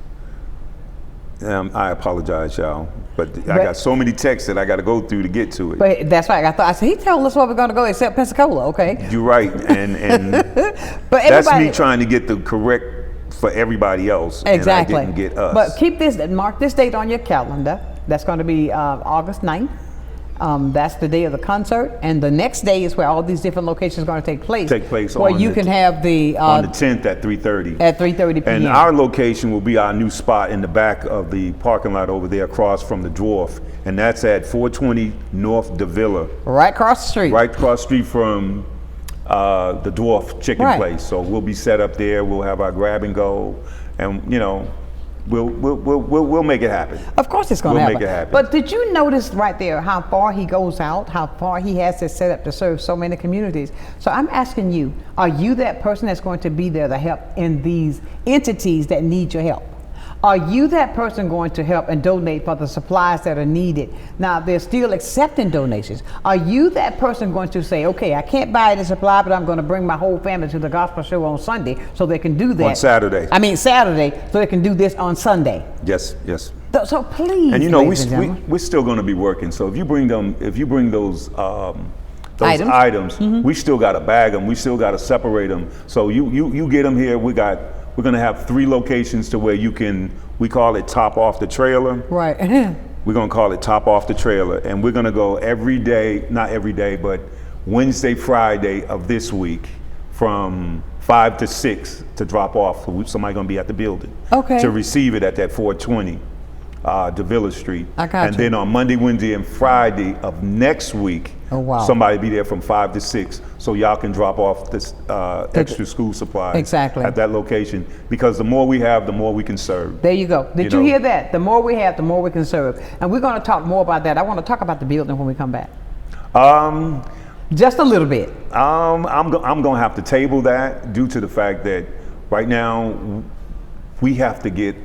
I apologize, y'all, but I got so many texts that I got to go through to get to it. But that's right. I said he told us where we're going to go except Pensacola. Okay. You're right, and but that's me trying to get the correct for everybody else. Exactly. And I didn't get us. But mark this date on your calendar. That's going to be August 9th. That's the day of the concert, and the next day is where all these different locations are going to take place. Where you can have on the 10th at 3:30. At 3:30 p.m. And our location will be our new spot in the back of the parking lot over there, across from the Dwarf, and that's at 420 North Davila. Right across the street. Right across the street from the Dwarf Chicken Place. So we'll be set up there. We'll have our grab and go, and We'll make it happen. Of course it's going to happen. We'll make it happen. But did you notice right there how far he goes out, how far he has to set up to serve so many communities? So I'm asking you, are you that person that's going to be there to help in these entities that need your help? Are you that person going to help and donate for the supplies that are needed? Now, they're still accepting donations. Are you that person going to say, okay, I can't buy the supply, but I'm going to bring my whole family to the gospel show on Sunday so they can do that? Saturday, so they can do this on Sunday. Yes. So please, and we're still going to be working. So if you bring those those items, we still got to bag them. We still got to separate them. So you get them here. We're going to have 3 locations to where we call it top off the trailer. Right. We're going to call it top off the trailer. And we're going to go every day, not every day, but Wednesday, Friday of this week from 5 to 6 to drop off. So somebody's going to be at the building to receive it at that 420 DeVilla Street. I got and you. then on Monday, Wednesday, and Friday of next week, somebody be there from 5 to 6 so y'all can drop off this extra school supplies at that location, because the more we have, the more we can serve. There you go. Did you hear that? The more we have, the more we can serve. And we're going to talk more about that. I want to talk about the building when we come back. Just a little bit. I'm going to have to table that due to the fact that right now we have to get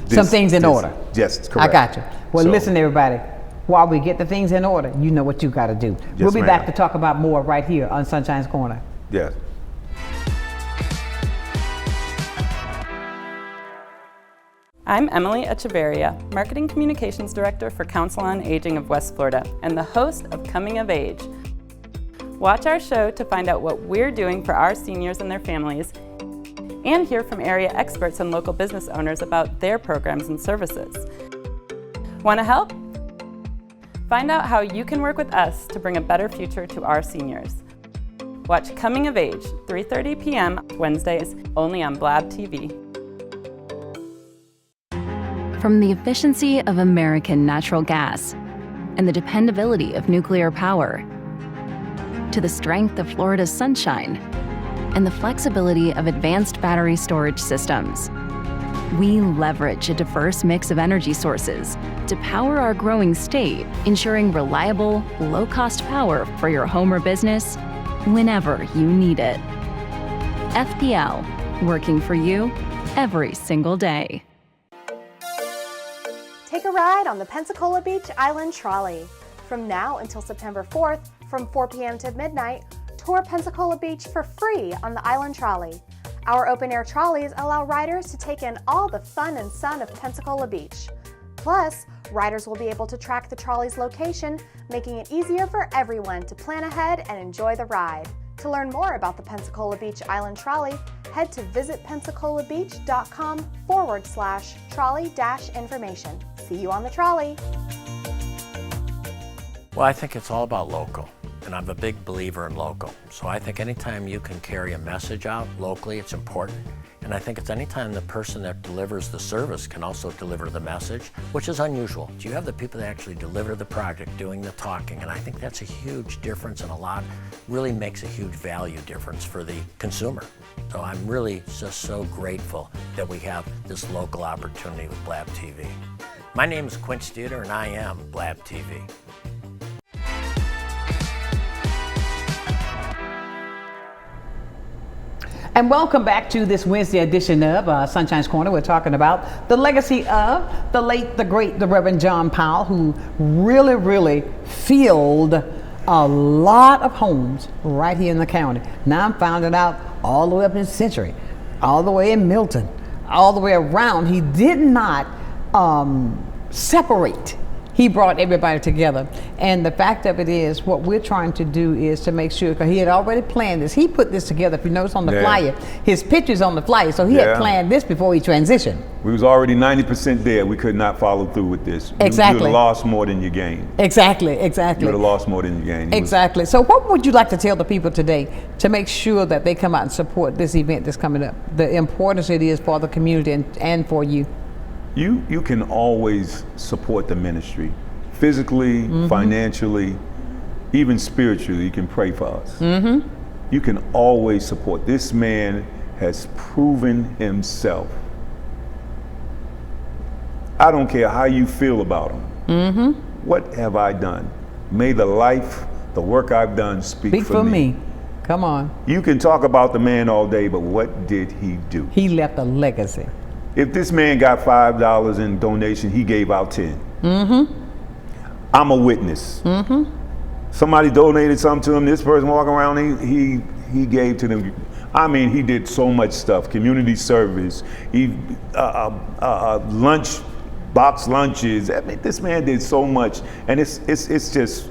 some things in order. Yes, correct. I got you. Well, listen, everybody. While we get the things in order, you know what you got to do. Yes, we'll be ma'am. back to talk about more right here on Sunshine's Corner. Yes. I'm Emily Echeverria, Marketing Communications Director for Council on Aging of West Florida and the host of Coming of Age. Watch our show to find out what we're doing for our seniors and their families, and hear from area experts and local business owners about their programs and services. Want to help? Find out how you can work with us to bring a better future to our seniors. Watch Coming of Age, 3:30 p.m. Wednesdays, only on Blab TV. From the efficiency of American natural gas and the dependability of nuclear power, to the strength of Florida's sunshine and the flexibility of advanced battery storage systems, we leverage a diverse mix of energy sources to power our growing state, ensuring reliable, low-cost power for your home or business whenever you need it. FPL, working for you every single day. Take a ride on the Pensacola Beach Island Trolley. From now until September 4th, from 4 p.m. to midnight, tour Pensacola Beach for free on the Island Trolley. Our open-air trolleys allow riders to take in all the fun and sun of Pensacola Beach. Plus, riders will be able to track the trolley's location, making it easier for everyone to plan ahead and enjoy the ride. To learn more about the Pensacola Beach Island Trolley, head to visitpensacolabbeach.com/trolley-information. See you on the trolley. Well, I think it's all about local, and I'm a big believer in local. So I think anytime you can carry a message out locally, it's important. And I think it's anytime the person that delivers the service can also deliver the message, which is unusual. You have the people that actually deliver the project doing the talking, and I think that's a huge difference, and really makes a huge value difference for the consumer. So I'm really just so grateful that we have this local opportunity with Blab TV. My name is Quint Studer, and I am Blab TV. And welcome back to this Wednesday edition of Sunshine's Corner. We're talking about the legacy of the late, the great, the Reverend John Powell, who really filled a lot of homes right here in the county. Now I'm finding out all the way up in Century, all the way in Milton, all the way around. He did not separate. He brought everybody together. And the fact of it is, what we're trying to do is to make sure, because he had already planned this. He put this together, if you notice on the flyer, his picture's on the flyer, so he had planned this before he transitioned. We was already 90% there. We could not follow through with this. Exactly. You would have lost more than you gained. Exactly. You would have lost more than you gained. Exactly. So what would you like to tell the people today to make sure that they come out and support this event that's coming up? The importance it is for the community and for you. You can always support the ministry, physically, financially, even spiritually. You can pray for us. You can always support. This man has proven himself. I don't care how you feel about him. What have I done? May the work I've done speak for me. Come on. You can talk about the man all day, but what did he do? He left a legacy. If this man got $5 in donation, he gave out 10. I'm a witness. Somebody donated something to him. This person walking around, he gave to them. I mean, he did so much stuff. Community service. He box lunches. I mean, this man did so much, and it's just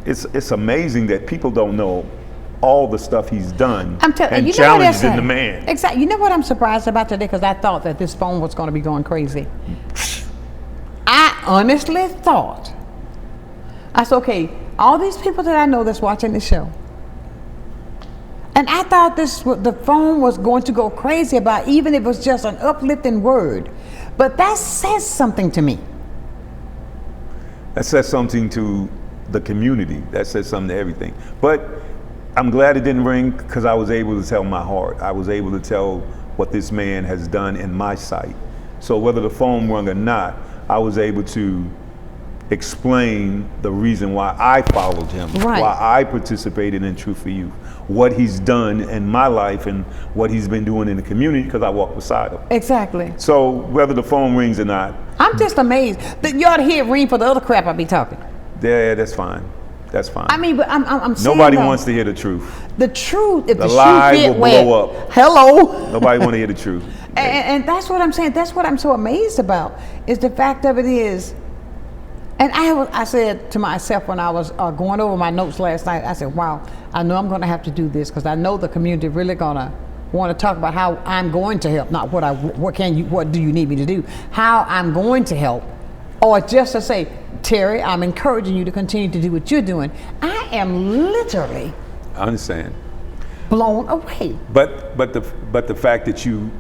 it's amazing that people don't know all the stuff he's done I'm telling and you, know what challenged in that's the man. Exactly. You know what I'm surprised about today? Because I thought that this phone was going to be going crazy. I honestly thought, I said, okay, all these people that I know that's watching this show, and I thought the phone was going to go crazy about, even if it was just an uplifting word. But that says something to me. That says something to the community. That says something to everything. But I'm glad it didn't ring, because I was able to tell my heart. I was able to tell what this man has done in my sight. So whether the phone rung or not, I was able to explain the reason why I followed him, why I participated in Truth for You, what he's done in my life and what he's been doing in the community, because I walk beside him. Exactly. So whether the phone rings or not, I'm just amazed that you ought to hear it ring for the other crap I be talking. yeah, that's fine. That's fine. I mean, but I'm saying nobody though, wants to hear the truth. The truth, if the lie shoe will fit wet, blow up. Hello. Nobody want to hear the truth. And that's what I'm saying. That's what I'm so amazed about, is the fact of it is, and I said to myself when I was going over my notes last night, I said, wow, I know I'm going to have to do this, because I know the community really going to want to talk about how I'm going to help, not what do you need me to do, how I'm going to help, or just to say, Terry, I'm encouraging you to continue to do what you're doing. I am literally, I understand, blown away. But the fact that you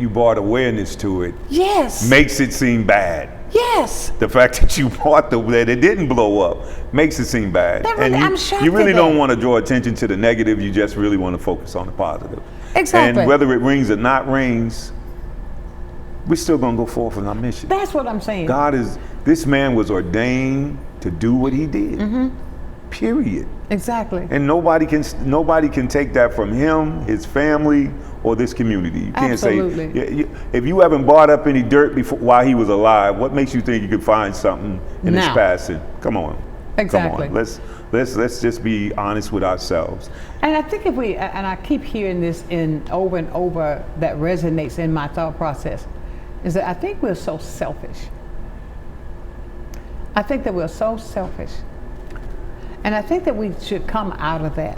brought awareness to it, yes, makes it seem bad. Yes. The fact that you brought that it didn't blow up makes it seem bad. Really, I'm shocked. You really at don't that. want to draw attention to the negative. You just really want to focus on the positive. Exactly. And whether it rings or not rings, we're still going to go forth on our mission. That's what I'm saying. This man was ordained to do what he did. Mm-hmm. Period. Exactly. And nobody can take that from him, his family, or this community. You can't Absolutely. say, if you haven't bought up any dirt while he was alive, what makes you think you could find something in his passing? Come on. Exactly. Come on. Let's just be honest with ourselves. And I think and I keep hearing this over and over, that resonates in my thought process, is that I think we're so selfish. I think that we're so selfish. And I think that we should come out of that,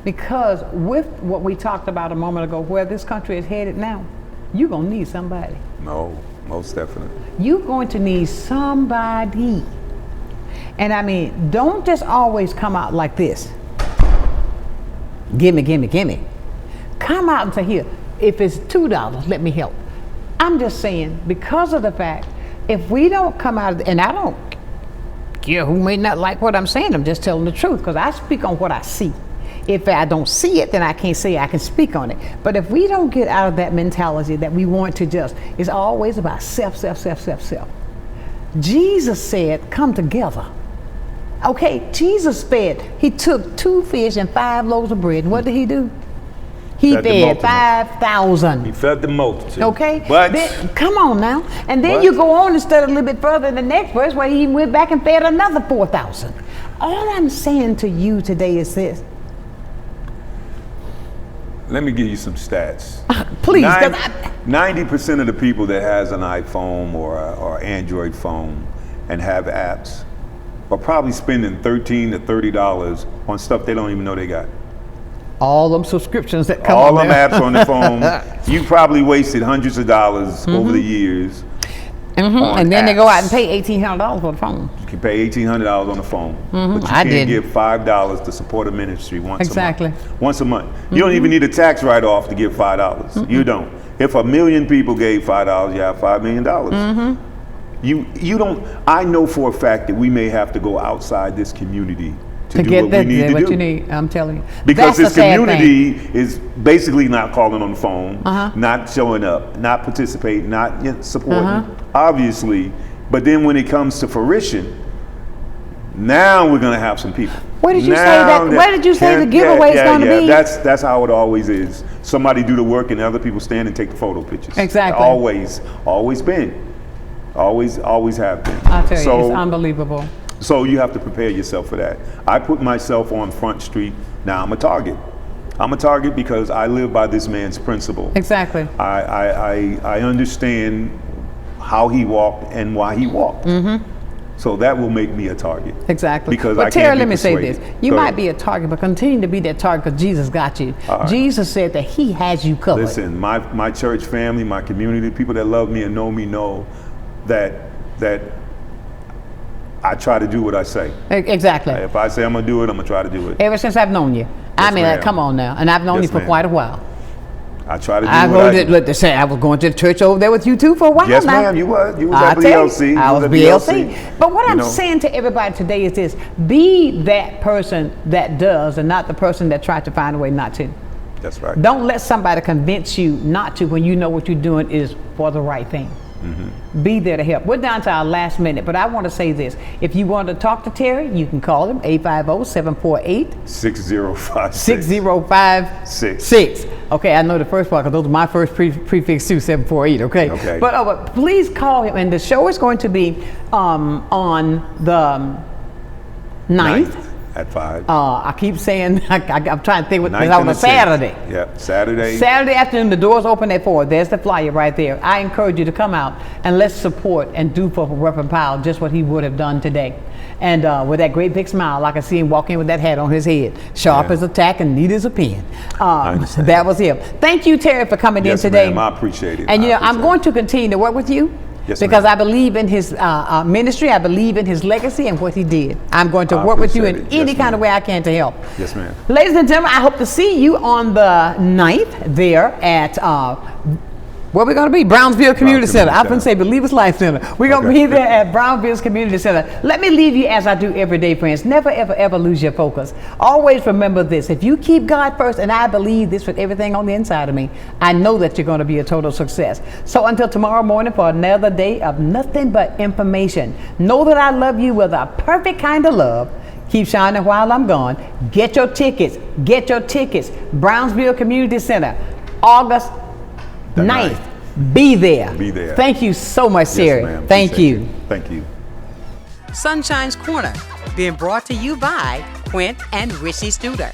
because with what we talked about a moment ago, where this country is headed now, you're going to need somebody. No, most definitely. You're going to need somebody. And I mean, don't just always come out like this. Gimme, gimme, gimme. Come out and say, here, if it's $2, let me help. I'm just saying, because of the fact, if we don't come out, and I don't care who may not like what I'm saying, I'm just telling the truth, because I speak on what I see. If I don't see it, then I can't say I can speak on it. But if we don't get out of that mentality that we want to it's always about self, self, self, self, self. Jesus said, come together. Okay, Jesus fed. He took 2 fish and 5 loaves of bread. And what did he do? He fed 5,000. He fed the multitude. Okay? But then, come on now. And then you go on and study a little bit further in the next verse, where he went back and fed another 4,000. All I'm saying to you today is this. Let me give you some stats. Please. 90% of the people that has an iPhone or Android phone and have apps are probably spending $13 to $30 on stuff they don't even know they got. All them subscriptions that come all on them apps on the phone. You probably wasted hundreds of dollars over the years. And then they go out and pay $1,800 for the phone. You can pay $1,800 on the phone, but you can't give $5 to support a ministry once a month. Once a month. You don't even need a tax write-off to give $5. You don't. If 1 million people gave $5, you have $5 million. You don't. I know for a fact that we may have to go outside this community to do what we need to do. You need, I'm telling you. Because this community is basically not calling on the phone, not showing up, not participating, not supporting, obviously. But then when it comes to fruition, now we're going to have some people. Where did you say that? Where did you say the giveaway is going to be? That's how it always is. Somebody do the work and other people stand and take the photo pictures. Exactly. Always been. Always have been. I tell you, it's unbelievable. So you have to prepare yourself for that. I put myself on Front Street. Now I'm a target. I'm a target because I live by this man's principle. Exactly. I understand how he walked and why he walked. So that will make me a target. Exactly. Because but I Terry, can't let be me say persuaded. this. You might be a target, but continue to be that target because Jesus got you. Right. Jesus said that he has you covered. Listen, my church family, my community, people that love me and know me know that I try to do what I say. Exactly. If I say I'm going to do it, I'm going to try to do it. Ever since I've known you. I mean, ma'am. come on now. And I've known you for quite a while. I try to do what I do. Look, they say I was going to the church over there with you too for a while. Yes, now. ma'am, you was at BLC. I was BLC. But what I'm saying to everybody today is this: be that person that does, and not the person that tries to find a way not to. That's right. Don't let somebody convince you not to when you know what you're doing is for the right thing. Mm-hmm. Be there to help. We're down to our last minute, but I want to say this. If you want to talk to Terry, you can call him 850-748-6056. Okay, I know the first part because those are my first prefix too, 748, okay? But please call him, and the show is going to be on the 9th. At 5. I keep saying, I'm trying to think what was on a Saturday. Yep, Saturday. Saturday afternoon, the doors open at 4. There's the flyer right there. I encourage you to come out and let's support and do for Reverend Powell just what he would have done today. And with that great big smile, I can see him walking with that hat on his head, sharp as a tack and neat as a pen. I understand. That was him. Thank you, Terry, for coming in today. Ma'am, I appreciate it. And I'm going to continue to work with you. Yes, because I believe in his ministry, I believe in his legacy and what he did. I'm going to work with you in any kind of way I can to help. Yes, ma'am. Ladies and gentlemen, I hope to see you on the 9th there at where we're going to be, Brownsville Community Center. I was going to say Believers Life Center. We're going to be there at Brownsville Community Center. Let me leave you as I do every day, friends. Never, ever, ever lose your focus. Always remember this. If you keep God first, and I believe this with everything on the inside of me, I know that you're going to be a total success. So until tomorrow morning for another day of nothing but information, know that I love you with a perfect kind of love. Keep shining while I'm gone. Get your tickets. Get your tickets. Brownsville Community Center, August 9th. Be there. Be there. Thank you so much, Siri. Yes, Thank you. Thank you. Sunshine's Corner, being brought to you by Quint and Richie Studer.